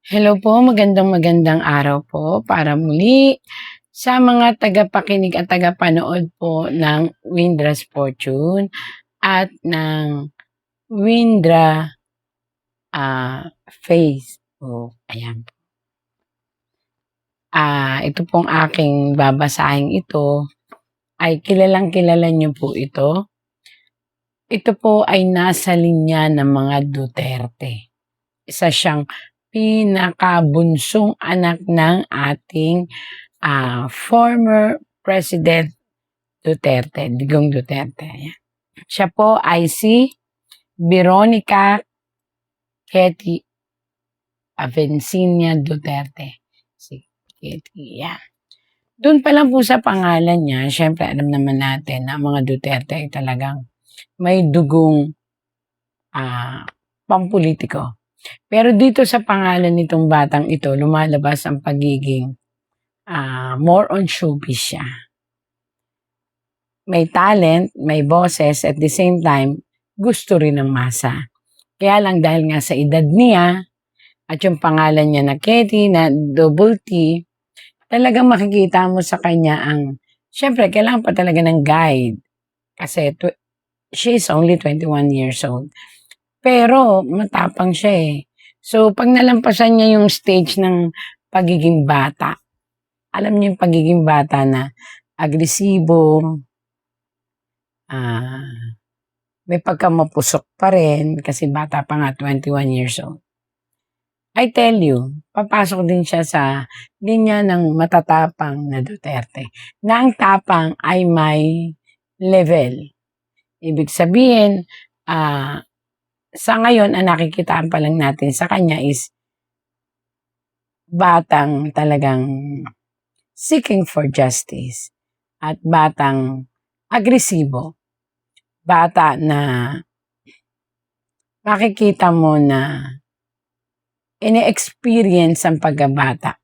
Hello po, magandang araw po para muli sa mga tagapakinig at tagapanood po ng Windra's Fortune at ng Windra Facebook. Ayan. Ito pong aking babasahing ito ay kilalang-kilala niyo po ito. Ito po ay nasa linya ng mga Duterte. Isa siyang pinakabunsong anak ng ating former President Duterte, Digong Duterte. Ayan. Siya po ay si Veronica Ketty Avencina Duterte. Si Ketty, yan. Doon pa lang po sa pangalan niya, syempre alam naman natin na mga Duterte ay talagang may dugong pampolitiko. Pero dito sa pangalan nitong batang ito, lumalabas ang pagiging more on showbiz siya. May talent, may boses, at the same time, gusto rin ng masa. Kaya lang dahil nga sa edad niya, at yung pangalan niya na Ketty, na double T, talagang makikita mo sa kanya ang, syempre, kailangan pa talaga ng guide. Kasi she is only 21 years old. Pero matapang siya eh. So, pag nalampasan niya yung stage ng pagiging bata, alam niyo yung pagiging bata na agresibo, may pagkamapusok pa rin kasi bata pa nga, 21 years old. I tell you, papasok din siya sa linya ng matatapang na Duterte. Na ang tapang ay may level. Ibig sabihin, sa ngayon, ang nakikitaan pa lang natin sa kanya is batang talagang seeking for justice at batang agresibo. Bata na makikita mo na ini-experience ang pagkabata.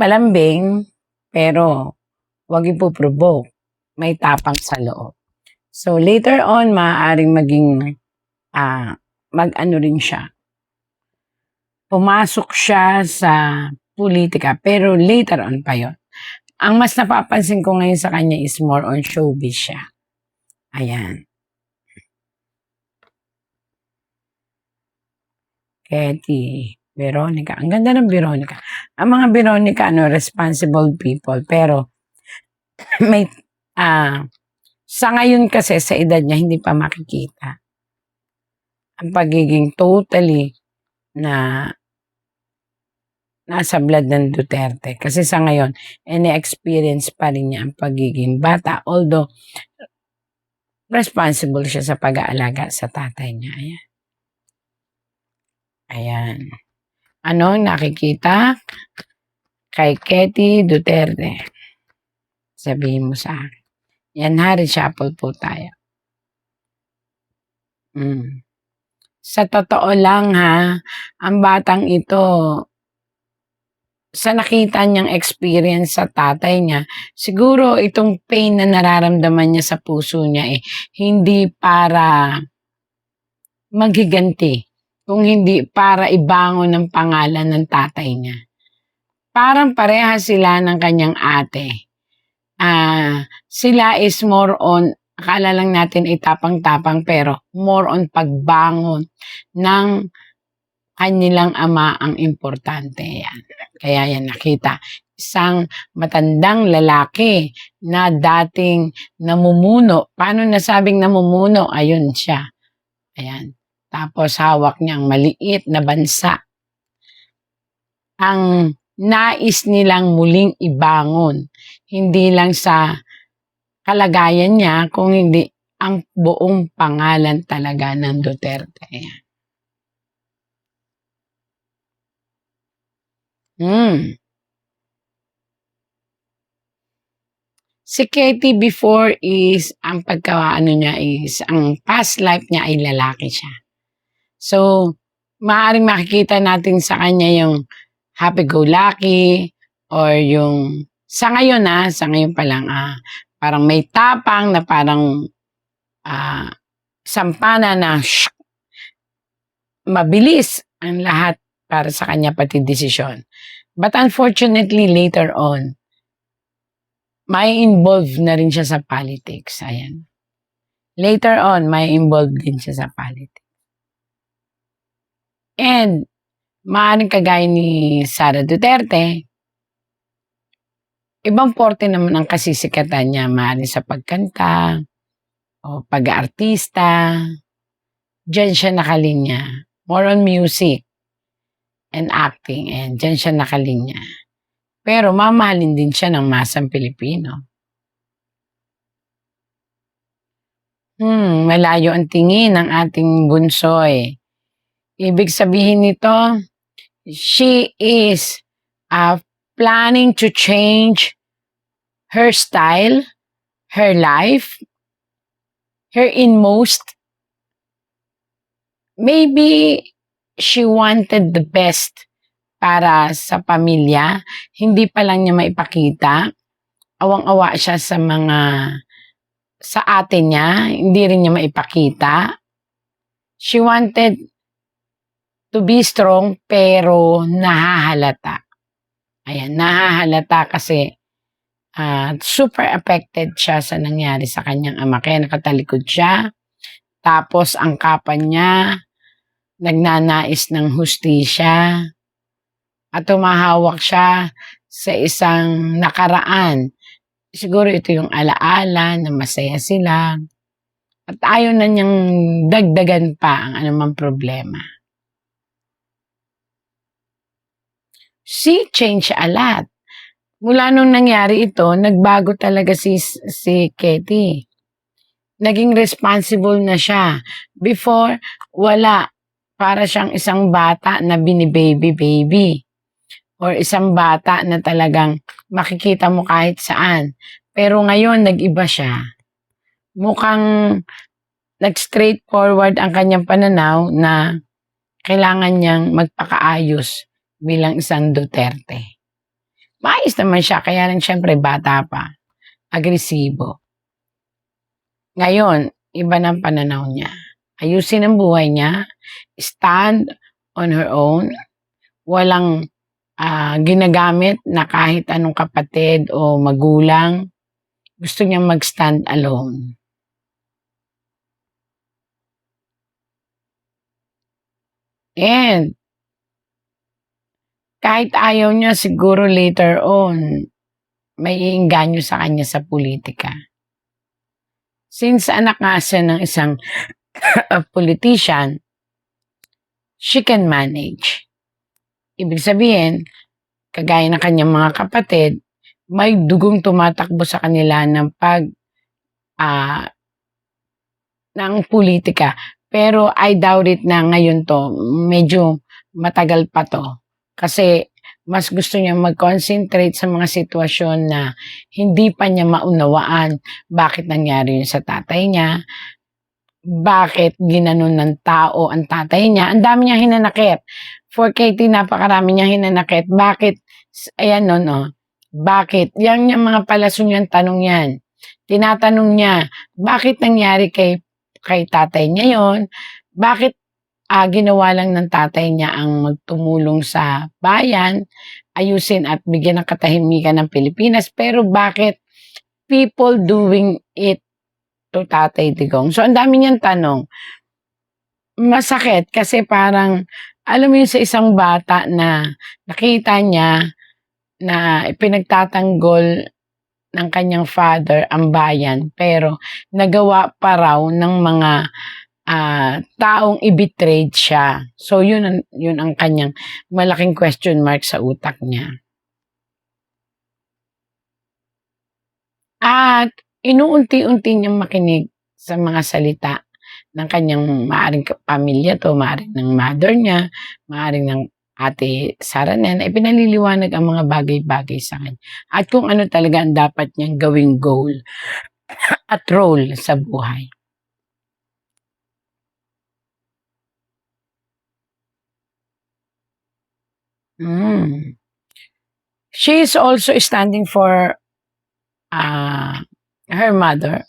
Malambing, pero wag ipoprovoke. May tapang sa loob. So, later on, maaaring maging, mag-ano rin siya. Pumasok siya sa politika, pero later on pa yun. Ang mas napapansin ko ngayon sa kanya is more on showbiz siya. Ayan. Ketty, Veronica. Ang ganda ng Veronica. Ang mga Veronica, responsible people. Pero, may, sa ngayon kasi, sa edad niya, hindi pa makikita ang pagiging totally na nasa blood ng Duterte. Kasi sa ngayon, ini-experience pa rin niya ang pagiging bata. Although, responsible siya sa pag-aalaga sa tatay niya. Ayan. Ayan. Ano nakikita kay Ketty Duterte? Sabihin mo sa akin. Yan, Hari Shuffle po tayo. Sa totoo lang ha, ang batang ito, sa nakita niyang experience sa tatay niya, siguro itong pain na nararamdaman niya sa puso niya hindi para maghiganti, kung hindi para ibangon ang pangalan ng tatay niya. Parang pareha sila ng kanyang ate. Sila is more on, akala lang natin ay tapang-tapang, pero more on pagbangon ng kanilang ama ang importante. Yan. Kaya yan nakita. Isang matandang lalaki na dating namumuno. Paano nasabing namumuno? Ayun siya. Ayan. Tapos hawak niya ang maliit na bansa. Ang nais nilang muling ibangon. Hindi lang sa kalagayan niya, kung hindi ang buong pangalan talaga ng Duterte. Ayan. Si Ketty before is, ang pagkaano niya is, ang past life niya ay lalaki siya. So, maaaring makikita natin sa kanya yung happy-go-lucky or yung, sa ngayon pa lang, parang may tapang na parang sampana na mabilis ang lahat para sa kanya, pati desisyon. But unfortunately, later on, may involve na rin siya sa politics. Ayan. Later on, may involved din siya sa politics. And, maaaring kagaya ni Sara Duterte, ibang porte naman ang kasisikatan niya. Maaaring sa pagkanta, o pag-aartista. Diyan siya nakalinya. More on music and acting. And diyan siya nakalinya. Pero mamahalin din siya ng masang Pilipino. Malayo ang tingin ng ating bunsoy. Ibig sabihin nito, she is planning to change her style, her life, her inmost. Maybe she wanted the best para sa pamilya. Hindi pa lang niya maipakita. Awang-awa siya sa ate niya. Hindi rin niya maipakita. She wanted to be strong pero nahahalata. Ayan, nahahalata kasi super affected siya sa nangyari sa kanyang ama. Kaya nakatalikod siya. Tapos ang kapa niya, nagnanais ng hustisya. At tumahawak siya sa isang nakaraan. Siguro ito yung alaala na masaya sila. At ayaw na niyang dagdagan pa ang anumang problema. She changed a lot. Mula nung nangyari ito, nagbago talaga si Katie. Naging responsible na siya. Before, wala. Para siyang isang bata na bini-baby. Or isang bata na talagang makikita mo kahit saan. Pero ngayon, nag-iba siya. Mukhang nag-straightforward ang kanyang pananaw na kailangan niyang magpakaayos bilang isang Duterte. Maayos naman siya, kaya lang siyempre bata pa. Agresibo. Ngayon, iba ng pananaw niya. Ayusin ang buhay niya. Stand on her own. Walang ginagamit na kahit anong kapatid o magulang. Gusto niyang mag-stand alone. And kahit ayaw niya, siguro later on, may iinganyo sa kanya sa politika. Since anak nga siya ng isang politician, she can manage. Ibig sabihin, kagaya ng kanyang mga kapatid, may dugong tumatakbo sa kanila ng ng politika. Pero I doubt it na ngayon to, medyo matagal pa to. Kasi mas gusto niya mag-concentrate sa mga sitwasyon na hindi pa niya maunawaan bakit nangyari yun sa tatay niya, bakit ginanon ng tao ang tatay niya. Ang dami niya hinanakit. For Katie, napakarami niya hinanakit. Bakit? Ayan bakit? Yan yung mga palason yung tanong yan. Tinatanong niya, bakit nangyari kay tatay niya yon? Bakit ginawa lang ng tatay niya ang magtumulong sa bayan, ayusin at bigyan ng katahimikan ng Pilipinas, pero bakit people doing it to Tatay Digong? So, ang dami niyang tanong. Masakit kasi parang, alam mo yun sa isang bata na nakita niya na pinagtatanggol ng kanyang father ang bayan, pero nagawa pa raw ng mga taong i-betrayed siya. So, yun ang kanyang malaking question mark sa utak niya. At inuunti-unti niyang makinig sa mga salita ng kanyang maaring pamilya to, maaring ng mother niya, maaring ng ate Sara na ipinaliliwanag ang mga bagay-bagay sa kanya. At kung ano talaga ang dapat niyang gawing goal at role sa buhay. She is also standing for her mother.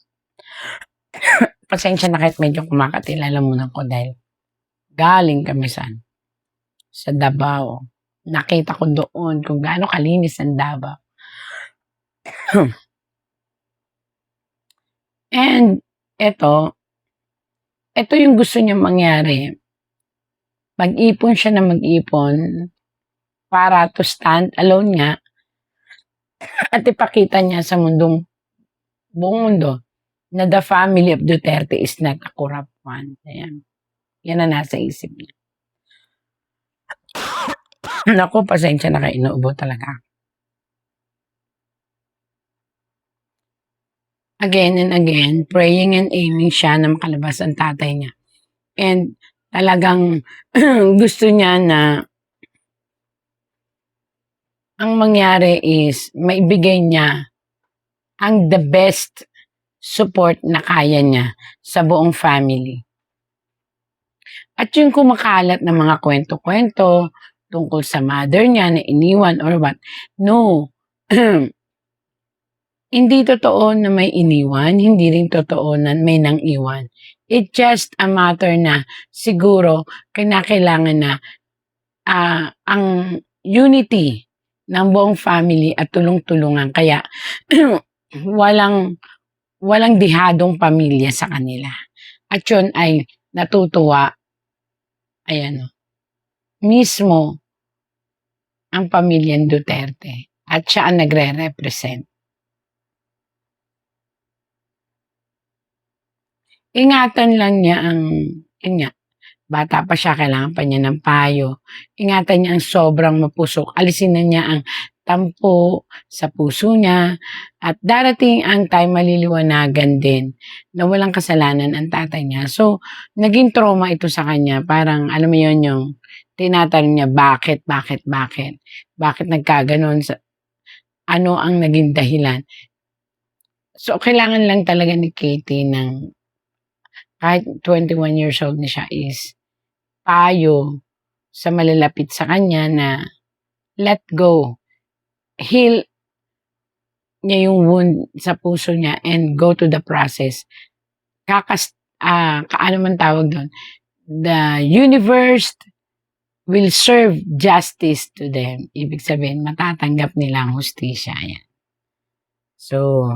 Pasensya na kahit medyo kumakatil, alam mo na ko dahil galing kami saan. sa Davao. Nakita ko doon kung gaano kalinis ang Davao. And ito yung gusto niyang mangyari. Mag-ipon siya na mag-ipon para to stand alone nga at ipakita niya sa buong mundo na the family of Duterte is not a corrupt one. Ayan. Yan ang nasa isip niya. Naku, pasensya na kayo, inuubo talaga. Again and again, praying and aiming siya na makalabas ang tatay niya. And talagang gusto niya na ang mangyari is maibigay niya ang the best support na kaya niya sa buong family. At yung kumakalat ng mga kwento-kwento tungkol sa mother niya na iniwan or what, no. Hindi totoo na may iniwan, hindi rin totoo na may nang iwan. It's just a matter na siguro kinakailangan na ang unity ng buong family at tulong-tulungan. Kaya walang dihadong pamilya sa kanila. At yun ay natutuwa, ayan, mismo ang pamilyang Duterte. At siya ang nagre-represent. Ingatan lang niya bata pa siya, kailangan pa niya ng payo. Ingatan niya ang sobrang mapusok. Alisin na niya ang tampo sa puso niya. At darating ang time maliliwanagan din na walang kasalanan ang tatay niya. So, naging trauma ito sa kanya. Parang, alam mo yun, yung tinatanong niya, bakit? Bakit nagkaganon? Ano ang naging dahilan? So, kailangan lang talaga ni Katie ng kahit 21 years old na siya is payo sa malalapit sa kanya na let go. Heal niya yung wound sa puso niya and go to the process. Ano man tawag doon? The universe will serve justice to them. Ibig sabihin, matatanggap nila ang hustisya. Yan. So,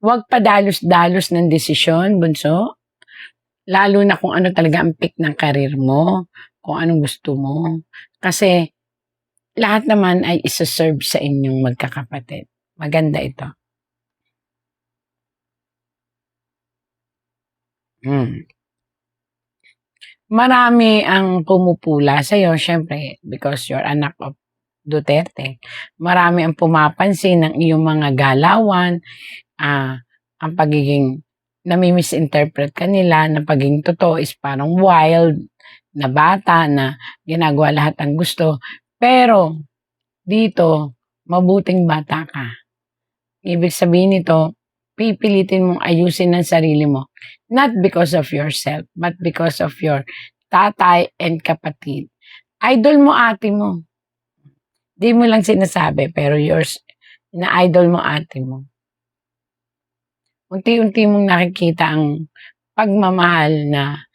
huwag padalos-dalos ng desisyon, bunso. Lalo na kung ano talaga ang pick ng karir mo, kung anong gusto mo. Kasi lahat naman ay isa-serve sa inyong magkakapatid. Maganda ito. Marami ang pumupula sa'yo, syempre, because you're anak of Duterte. Marami ang pumapansin ng iyong mga galawan, ang pagiging nami-misinterpret ka nila, na pagiging totoo is parang wild na bata na ginagawa lahat ang gusto. Pero dito, mabuting bata ka. Ibig sabihin nito, pipilitin mong ayusin ang sarili mo. Not because of yourself, but because of your tatay and kapatid. Idol mo ate mo. Di mo lang sinasabi, pero na-idol mo ate mo. Unti-unti mong nakikita ang pagmamahal na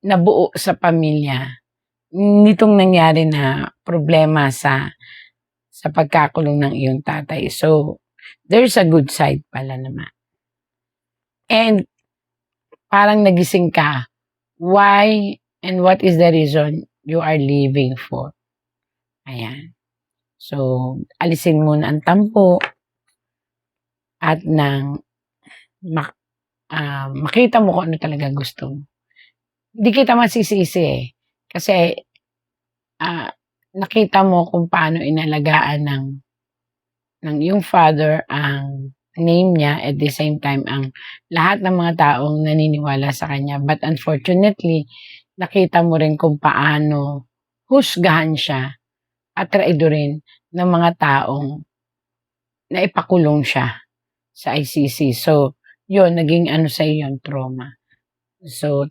nabuo sa pamilya nitong nangyari na problema sa pagkakulong ng iyong tatay. So, there's a good side pala naman. And parang nagising ka. Why and what is the reason you are living for? Ayan. So, alisin mo na ang tampo at makita mo kung ano talaga gusto mo. Hindi kita masisisi eh. Kasi nakita mo kung paano inalagaan ng iyong father ang name niya, at the same time ang lahat ng mga taong naniniwala sa kanya. But unfortunately, nakita mo rin kung paano husgahan siya at traidorin ng mga taong naipakulong siya sa ICC. So, yun, naging sa iyo yung trauma. So,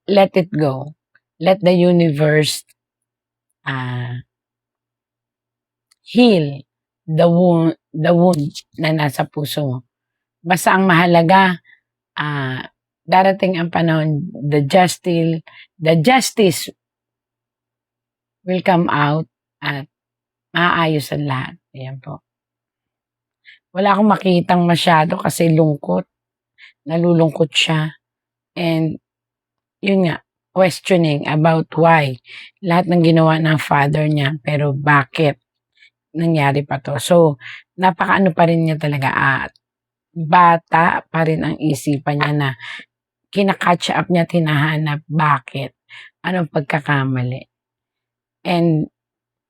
let it go. Let the universe heal the wound na nasa puso mo. Basta ang mahalaga, darating ang panahon, the justice will come out at maayos ang lahat. Ayan po. Wala akong makitang masyado kasi nalulungkot siya. And yun nga, questioning about why lahat ng ginawa ng father niya, pero bakit nangyari pa to. So, napakaano pa rin niya talaga, bata pa rin ang isipan niya na kina-catch up niya, hinahanap bakit, anong pagkakamali. And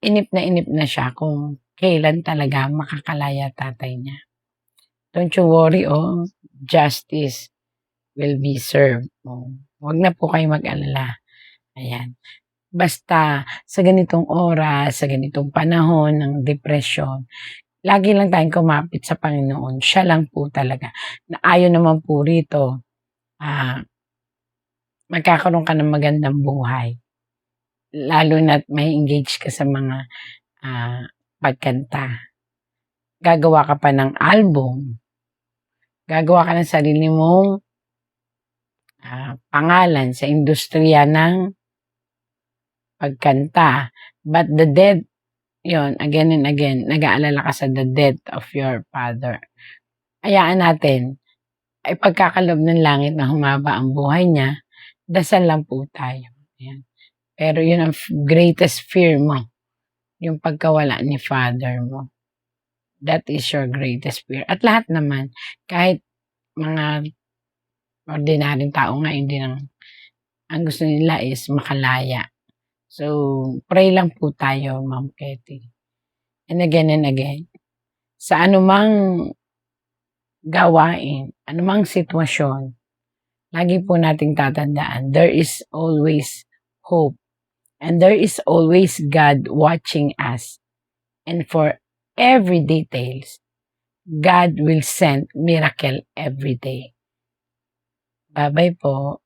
inip na siya kung kailan talaga makakalaya tatay niya. Don't you worry, justice will be served. Huwag na po kayo mag-alala. Ayan. Basta sa ganitong oras, sa ganitong panahon ng depression, lagi lang tayong kumapit sa Panginoon. Siya lang po talaga. Na ayaw naman po rito, magkakaroon ka ng magandang buhay. Lalo na't may engage ka sa mga pagkanta. Gagawa ka pa ng album. Gagawa ka ng sarili mong pangalan sa industriya ng pagkanta. But the death, yon again and again, nag-aalala ka sa the death of your father. Hayaan natin, ay pagkakalob ng langit na humaba ang buhay niya, dasal lang po tayo. Ayan. Pero yun ang greatest fear mo, yung pagkawala ni father mo. That is your greatest fear. At lahat naman, kahit mga ordinaryong tao nga, hindi nang, ang gusto nila is makalaya. So, pray lang po tayo, Ma'am Ketty. And again, sa anumang gawain, anumang sitwasyon, lagi po nating tatandaan, there is always hope. And there is always God watching us. And for every details, God will send miracle every day. Bye-bye po.